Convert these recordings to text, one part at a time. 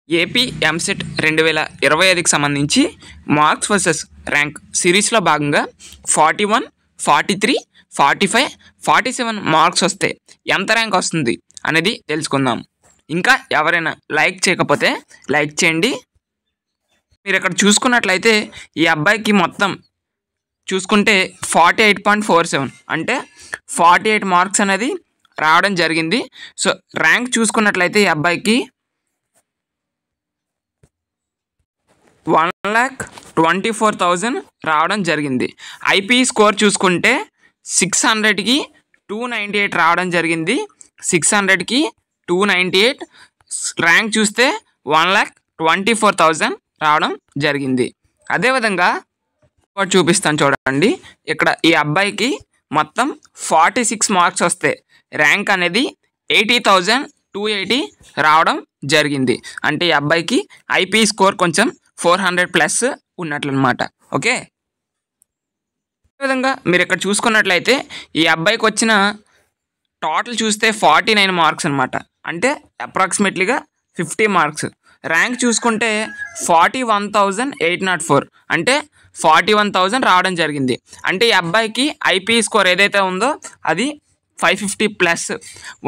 AP EAMCET 2025కి సంబంధించి marks versus rank సిరీస్లో భాగంగా 41, 43, 45, 47 మార్క్స్ వస్తే ఎంత ర్యాంక్ వస్తుంది అనేది తెలుసుకుందాం. ఇంకా ఎవరైనా లైక్ చేయకపోతే లైక్ చేయండి. మీరు ఇక్కడ చూసుకున్నట్లయితే ఈ అబ్బాయికి మొత్తం చూసుకుంటే 48.47 అంటే 48 మార్క్స్ అనేది రావడం జరిగింది. సో ర్యాంక్ చూసుకున్నట్లయితే ఈ అబ్బాయికి 1,24,000 రావడం జరిగింది. ఐపీ స్కోర్ చూసుకుంటే 600కి 298 రావడం జరిగింది. 600కి 298. ర్యాంక్ చూస్తే 1,24,000 రావడం జరిగింది. అదేవిధంగా చూపిస్తాను చూడండి. ఇక్కడ ఈ అబ్బాయికి మొత్తం 46 మార్క్స్ వస్తే ర్యాంక్ అనేది 80,280 రావడం జరిగింది. అంటే ఈ అబ్బాయికి ఐపీ స్కోర్ కొంచెం 400+ ఉన్నట్లన్నమాట. ఓకే, అదేవిధంగా మీరు ఇక్కడ చూసుకున్నట్లయితే ఈ అబ్బాయికి వచ్చిన టోటల్ చూస్తే 49 మార్క్స్ అనమాట. అంటే అప్రాక్సిమేట్లీగా 50 మార్క్స్. ర్యాంక్ చూసుకుంటే 41,804 అంటే 41,000 రావడం జరిగింది. అంటే ఈ అబ్బాయికి ఐపీ స్కోర్ ఏదైతే ఉందో అది 550+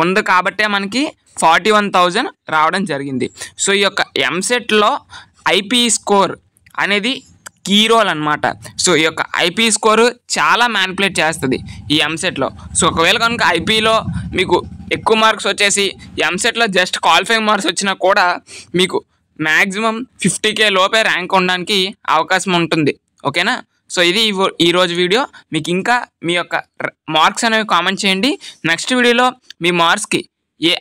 ఉంది కాబట్టే మనకి 41,000 రావడం జరిగింది. సో ఈ యొక్క ఎంసెట్లో ఐపీ స్కోర్ అనేది కీ రోల్ అనమాట. సో ఈ యొక్క ఐపీ స్కోరు చాలా మ్యానిపులేట్ చేస్తుంది ఈ ఎంసెట్లో. సో ఒకవేళ కనుక ఐపీలో మీకు ఎక్కువ మార్క్స్ వచ్చేసి ఎంసెట్లో జస్ట్ క్వాలిఫైయింగ్ మార్క్స్ వచ్చినా కూడా మీకు మ్యాక్సిమం 50K లోపే ర్యాంక్ ఉండడానికి అవకాశం ఉంటుంది. ఓకేనా? సో ఇది ఈరోజు వీడియో. మీకు ఇంకా మీ యొక్క మార్క్స్ అనేవి కామెంట్ చేయండి. నెక్స్ట్ వీడియోలో మీ మార్క్స్కి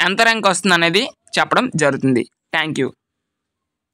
ఎంత ర్యాంక్ వస్తుంది అనేది చెప్పడం జరుగుతుంది. Thank you.